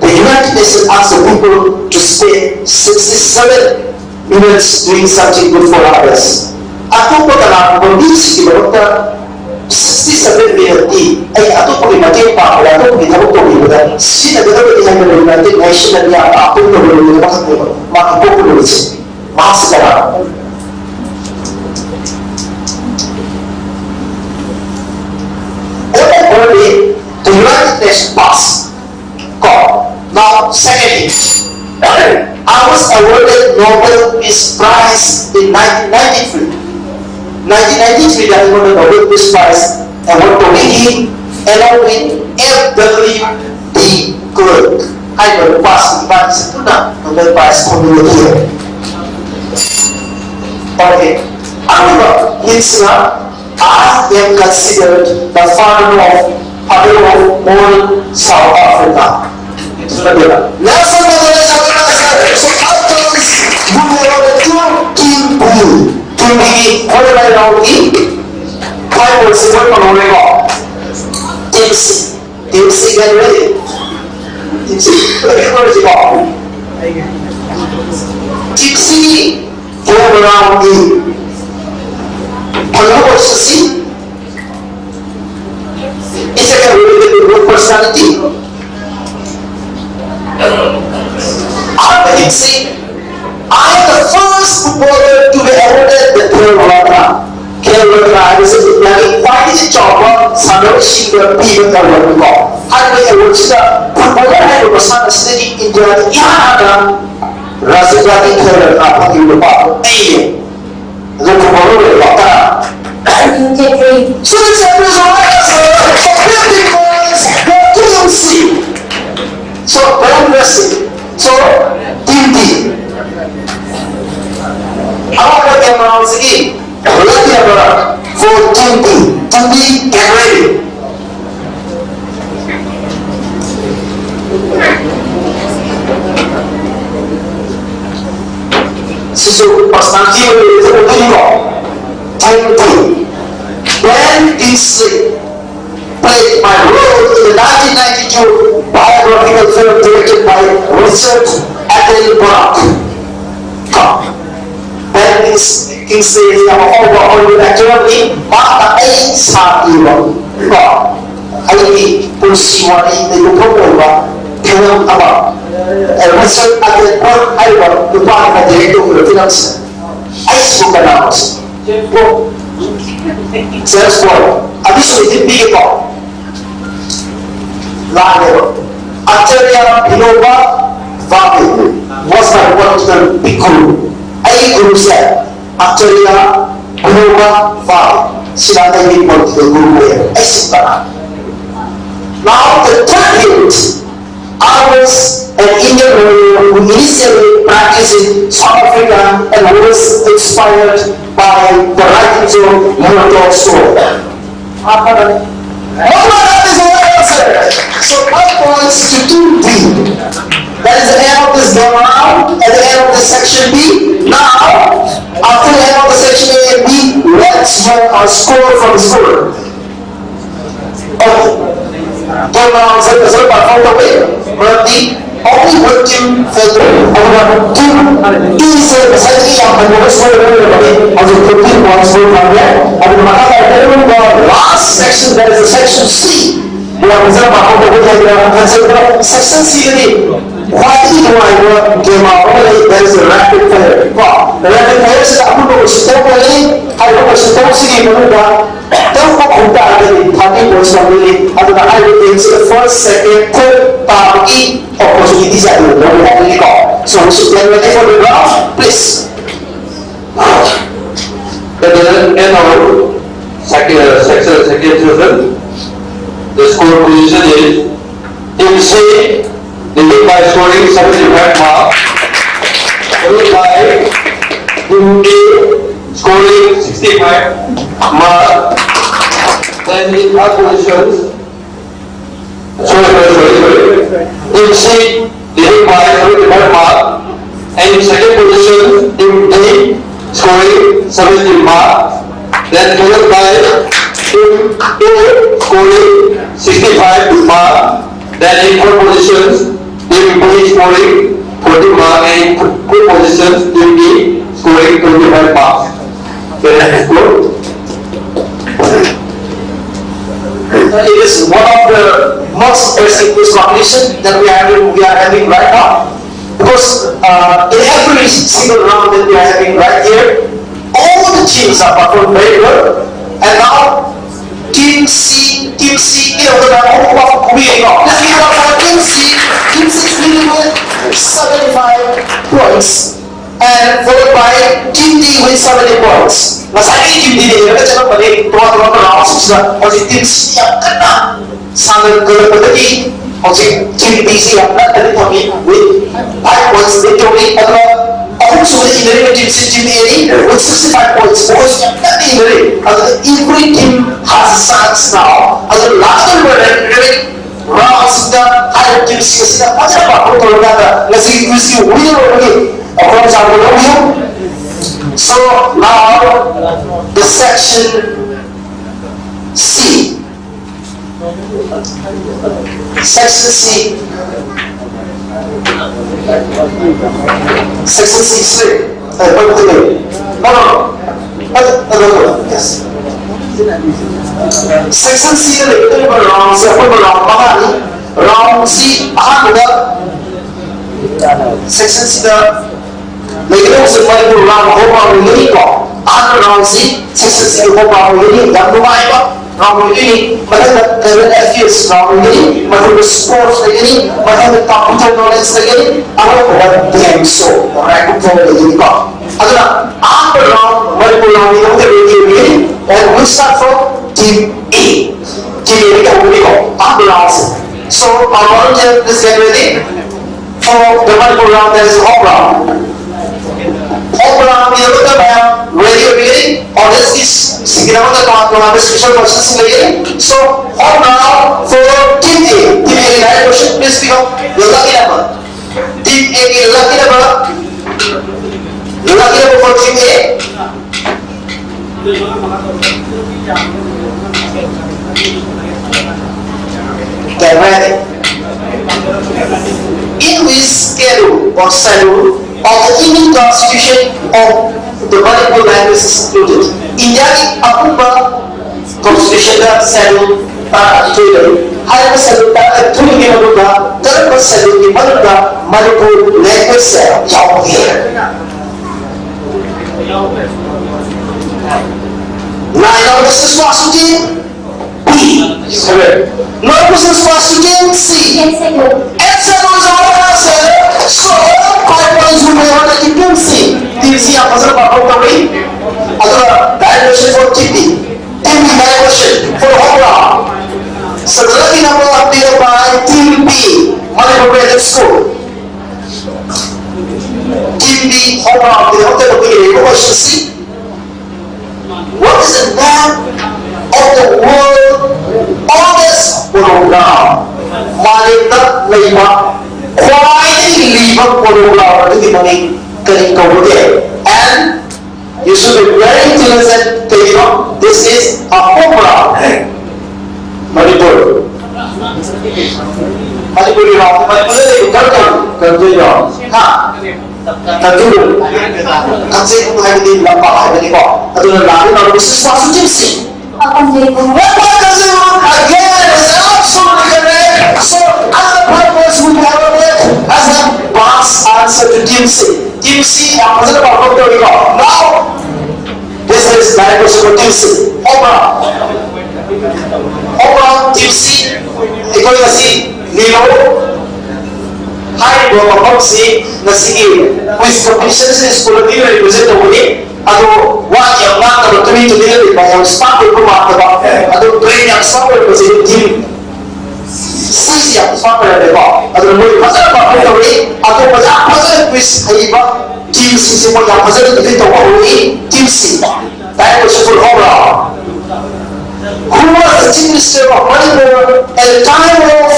the United Nations asked the people to spend 67 minutes doing something good for others. Aku pernah kondisi di bawah 67 minutes. Aku pergi mati apa? Aku pergi tahu pergi mana? Si negara berjaya United Nations dan yang aku pergi maka populis masih sekarang. Birthday, the United Nations passed. Now, secondly, I was awarded Nobel Peace Prize in 1993. 1993, I won the Nobel Peace Prize award to me along with F.W.D. Clerk. I will pass the prize to the Nobel Prize for the year. Okay, however, I am considered the father of modern South Africa. Nelson Mandela so outcomes who were the two king pool to be whatever around the 5 or 7 on Tipsy get ready. Tipsy came around the is it a really good personality? I'm I am the first footballer to be awarded the Kerala. I was why is it job? She will be with the world. I will footballer had a personality in the Yana Razagati Kerala. So this so very impressive. So team I want to come around again. For team get ready. So personality is a when it's played my role in the 1992 biographical film directed by Richard Attenborough. When it's Kingsley overall actually maka ay sa iwan. Ay pusiwari na yung problema kaya apa? Richard Attenborough ay lupa na director ng films ay suka na ako. Says what? Abis itu begitu. Lalu, akhirnya Biloba Vapi was my original big guru. I guru saya. Akhirnya Biloba Vapi silakan ini buat guru ya. I suka. Now the third hint, I was an Indian warrior who initially practiced in South Africa and was inspired by the writings of Murdoch Sword. That is the answer. So 5 points to 2B. That is the end of this game round. At the end of the section B. Now, after the end of the section A and B, let's know our score from the score. Okay. Game round is by 4 away. Berarti only working for two slightly yang menurut untuk working ones for last section, that is the section C. Yang misalnya section C ini why do I work game out? There is a rapid fire. The rapid fire is aku berusaha kali, aku berusaha sih menunda. Tahu kok ada di tadi berusaha beli atau I will take the first, second, third, tapi opportunities are there. No, we have to go. So we should get ready for the graph, please. At the end of section children. The score position is Team C, leading by scoring 75 marks, followed by Team A, scoring 65 marks. Then in third positions, sorry. Team C, leading by 75 marks, and in second position, Team D, scoring 70 marks. Then followed by Team A, scoring 65 marks. Then in third positions, Team B scoring 40 marks, and in fourth positions, Team D scoring 25 marks. Then score. It is one of the most interesting quiz competition that we are having right now, because in every single round that we are having right here, all the teams are performed very well, and now Team C, you know, let's give it up for Team C. Team C is leading with 75 points, and followed by Team D with 70 points. Masaya Team D ini mereka jangan balik tuan-tuan round sudah, masih Team C yang kena sangat kelepatan. Okay, Team D C yang kena tadi kami with 5 points, victory adalah aku sudah hindari Team C, Team A ini with 65 points. Because yang kena hindari, every team has a chance now. Ada last time round sudah ada Team C sudah macam apa? Kalau ada nasi winner lagi, aku jangan lupa. So now the section C. Section C. Section C. No. Yes. Section C itu round C section C लेकिन उसे Manipur round हो पाओ नहीं को आठ round से section से हो पाओ नहीं जब दुबाई को राउंड नहीं मतलब करंट अफेयर्स राउंड नहीं मतलब स्पोर्ट्स नहीं मतलब कंप्यूटर नॉलेज नहीं अगर बहुत गेम शो रैंक फॉर नहीं को अगर आठ राउंड मणिपुर राउंड नहीं होते नहीं and we start from team A. Team A का होने को आठ राउंड से so our volunteer please get ready for the Manipur round. That is home round. Home round ini kita bayar ready or this is segera kita akan special questions lagi. So home round for team A. Team A right question please pick up your lucky number. Team A की lucky number. Lucky number for team A. Get ready. In which schedule or schedule of the Indian Constitution of the Manipur language is included? India की अपूर्व Constitution का schedule HAIBASI schedule का थोड़ी के मतलब का कर्म schedule की मतलब का Manipur language से जाओ here. Nine of this is Constitution B. No questions Constitution C. Answer was all answer. So 5 points will be on the team C. Team C आप फसल बात करें अगर direction for team B. Team B direction for home round. So the lucky number updated by team B. Manipur Private School. Team B home round. The hotel will be a question C. What is the name of the world oldest program? Malita Lima. Quietly leave up program to the money getting over there. And you should be very intelligent to know this is a program. Manipur. Manipur round. Manipur is country round. Tentu, kasi kung hindi lang pa hindi ko. At yung lagi na gusto sa suggest. Again, is absolutely correct. So, other purpose we have it as a box answer to Team C. Team C, ang masarap ako ito. Now, this is diagnosis for Team C. Overall, Team C, ikaw yung si Lilo. Hi, Bob, si na sige. Quiz competitions in school, hindi represent the way. Ado wa yang nak kalau tu ni yang smart itu mah ado brain yang smart itu jadi team sisi yang smart itu ado mulai pasal apa itu ni ado pasal quiz haiba team sisi mau yang pasal itu kita tahu ni team sisi tapi itu full overall. Who was the chief minister of Manipur at the time of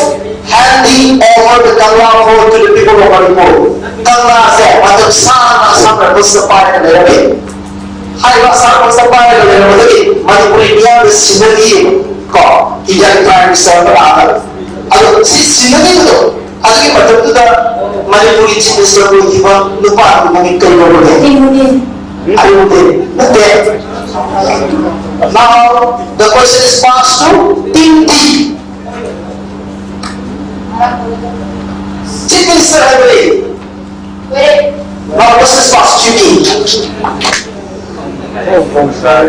handing over the Kangla vote to the people of Manipur? Kangla said, "Macam sana bersepai dengan ini." HAIBASI bersepai dengan ini. Manipur dia bersinergi kok tidak prime minister berada. Aduh, si sinergi itu. Aduh, macam tu dah Manipur chief minister itu lupa mungkin kalau boleh. Ayo okay. Now the question is passed to Team D. Chief Minister, I believe. Now question is passed to D. All those are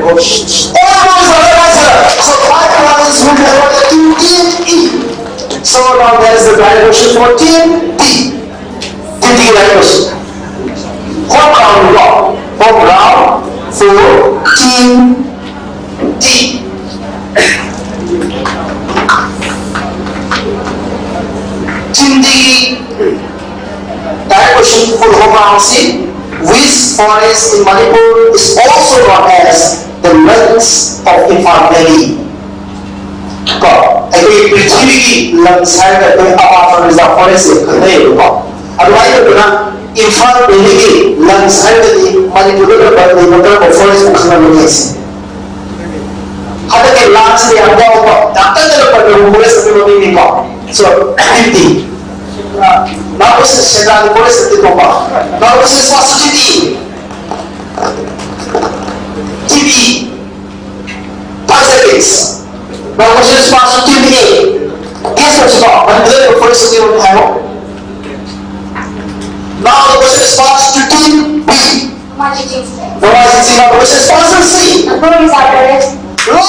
answer. So 5 points will be awarded to Team E. So now there is the right question for Team D. Team D right question. Home round for Team D. Team D. That question for home round C. Which forest in Manipur is also known as the Lands of MANIPUR? Every Prithvi landscape that we have is the forest of Manipur. Otherwise, Infant Valley landscape that Manipur the forest of Manipur. How the lands they are about after the forest of Manipur. So, 50. Now this is Shetan forest of the Manipur. Now this is for TV. TV. 5 seconds. Now this is for TV. Guess what's about? Manipur forest of the Manipur. Now the question is passed to Team B. No, the question is passed to C. Lord is our forest. Lord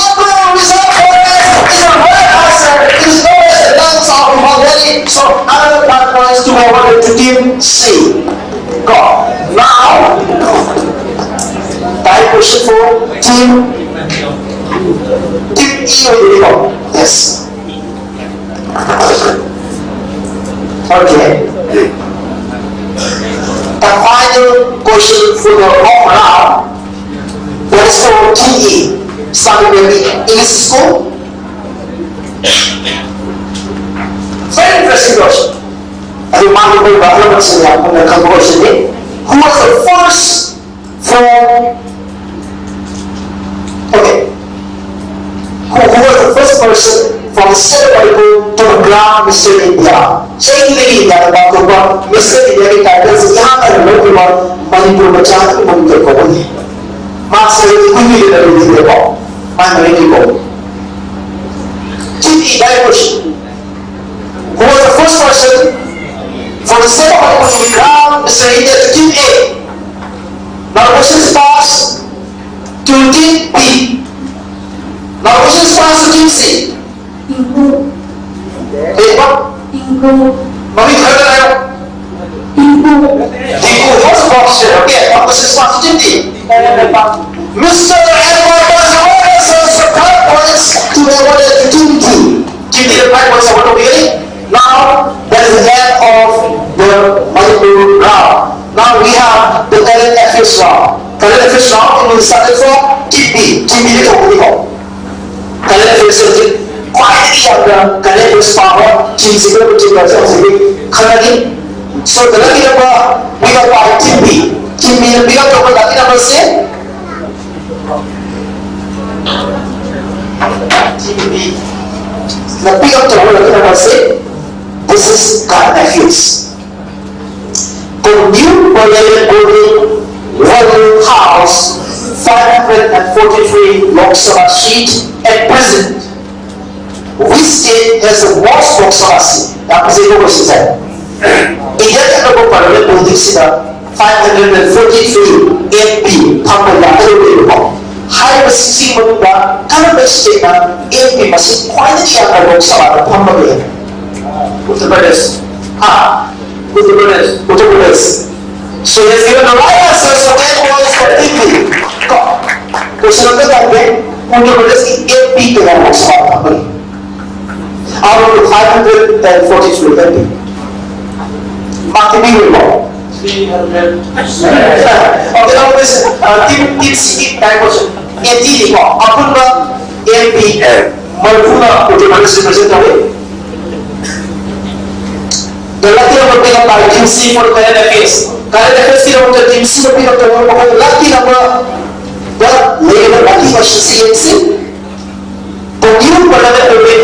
is our forest. It's a right answer. It is known as the lands of MANIPUR. So another 5 points to be awarded to Team C. Go. Now, type question for Team E. Yes. Okay. The final question for the home round was for TE, starting with the English school. Very interesting question. I remind you about the question. Who was the first from? Okay. Who was the first person from the state of Manipur to become Mr. India? Saying India about Mr. India titles यहाँ पर लोग मणिपुर में चाहते हैं मणिपुर को बोले master की कोई भी लेकर नहीं दे पाओ मणिपुर को Team E that question. Who was the first person from the state of Manipur to become Mr. India to Team A? Now the question is passed to Team B. Now the question is passed to Team C. Hey, what? Mami heard that? What's the question? Okay, what was his responsibility? Mr. Edward was awarded some 5 points to be awarded to Team D. Team D, the 5 points awarded really? Now, that is the end of the Manipur round. Now we have the current affairs round. Current affairs round, it will start from Team B. Team B, the current affairs round. Quite the current power, Team C, the current. So the lucky number we got by Team B. Team B we got the lucky number say Team B. The pick up the lucky number say this is current affairs. The new Royal building Royal House 543 Lok Sabha seat at present. Which state has the most Lok Sabha seat? That is the question. India Honorable Parliament building sida 543 MP Phamngna Alhaj. HAIBASI sing manuda Karnataka state na MP masih quality ang Lok Sabha Phamngna. Uttar Pradesh. Uttar Pradesh. So he has given the right answer, so 10 points for Tipi. Question number 10, Uttar Pradesh की 8 peak के नाम से बात करें। Out of the 542 MP. बाकी भी हुई बात। 300. Okay, now this tip C type question. 80 लिखो। अपन का MP मरफूना उत्तर प्रदेश represent होगे। गलती नंबर पे हम बात team C for current affairs की नंबर टीम C पे हम तो हम गलती नंबर but लेकिन बाकी question C and C the new parliament building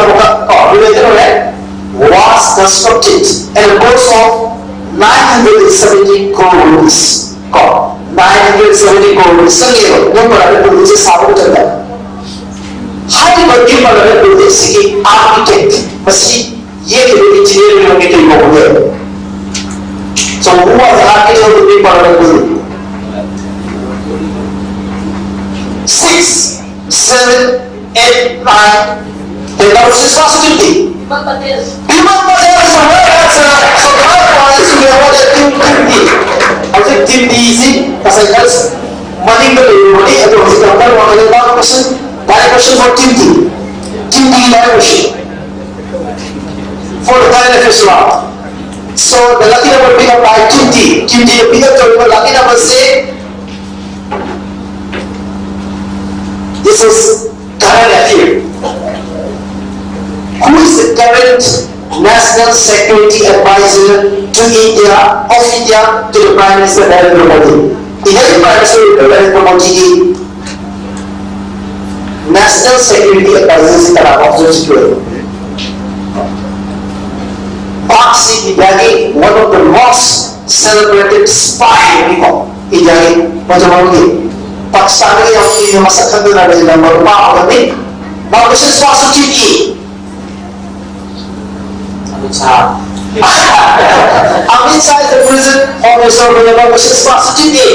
was constructed at a cost of 970 crore rupees. 970 crore rupees. संगे new parliament building से साबित करता है. HAIBASI parliament building से architect मसी ये engineer में होंगे तो ये होंगे. So who was the architect of the new parliament building? 6, 7, 8, 9. Then that was his possibility. Biman Patel is the right answer. So 5 points we awarded Team D. I think Team D easy. As I guess, money will be money. I don't think I'm going to get question. Direct question for Team D. Team D direct question. For the current affairs round. So the lucky number pick up by Team D. Team D pick up the lucky number say. This is current affair. Who is the current National Security Advisor to India, to the Prime Minister Narendra Modi? Indian Prime Minister Narendra Modi की National Security Advisor से तरह observe किया। DAGI, DAGI, one of the most celebrated spy in India की मजबूर की पाकिस्तान की अपनी मसखत में लड़े नंबर पाँच बने। Now this is positive. Amit Shah is the president of the Sarkar, which is positive A.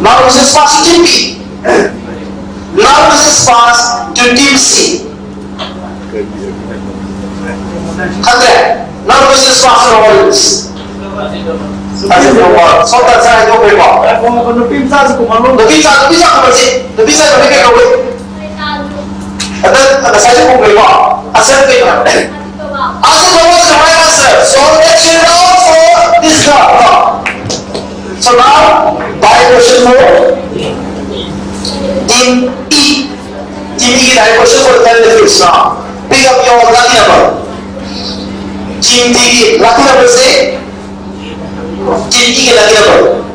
Now this is positive B. Now this is pass to Team C. Now this is pass to all this. So that's how I go very well. The visa and then the second one will go. Hassan will go. Hassan was the right answer. So let's check it out for this guy. So now, by question 4, Team E. Team E is question for the 10th phase now. Pick up your lucky number. Team D, lucky number say. Team E lucky number.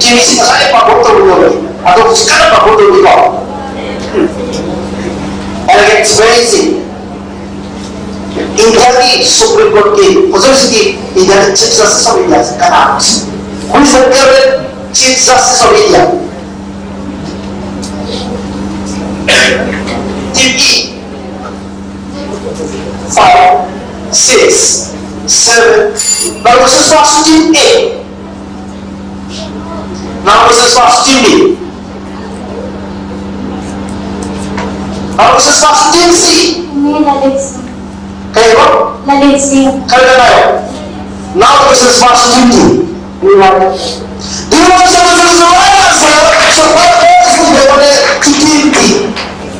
Team E is the part of the world. I don't scan the part of the world. And again, it's very easy. India की Supreme Court की हुजूर की India के Chief Justice of India का नाम Who is the current Chief Justice of India? Team E. 5, 6, 7. Now this is for Team A. Now this is for Team B. Now this is for Team C. Okay, what? Now this is for Team D. Do you want to say this is the right answer? So what else would they want to Team D?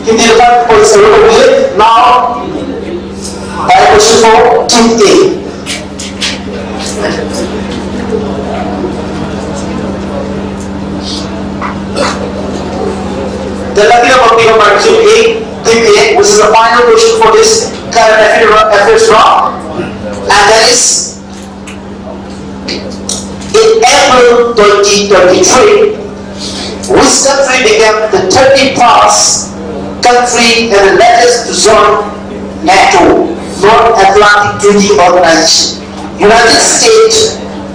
Team D, the 5 points are over here. Now, I question for Team A. The lucky number pick up by Team A, which is the final question for this current affairs round, and that is in April 2023, which country became the 31st country and the latest to join NATO, North Atlantic Treaty Organization. United States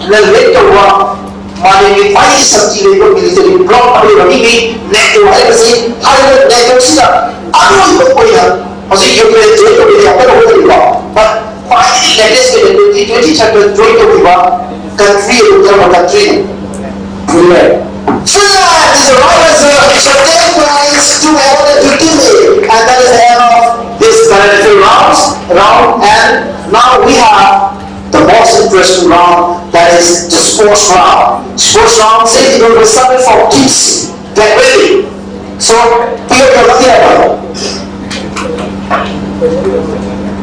ने later one माननीय five शक्ति लेकर military block अभी रही हुई NATO है वैसे hybrid NATO सीधा आगे बढ़ कोई है और ये यूक्रेन जो तो भी अपना हो गया पर फाइनली लेटेस्ट के लिए 2020 चैप्टर जो तो भी country Uttar country Finland is the right answer. So 10 points to awarded to Team A, and that is the end of this current affairs round. And now we have the most interesting interesting round, that is the sports round. Sports round says it will be something for kids. Get ready. So, pick up your lucky number.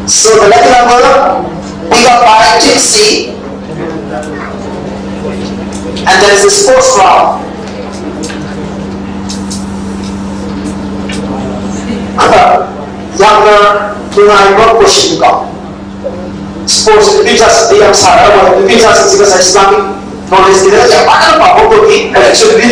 So the lucky number pick up by Gypsy, and there is the sports round. Younger, tunai question ka. Sports pictures di yang sarah, pictures is Islamic knowledge. Dia cakap apa apa ni? Actually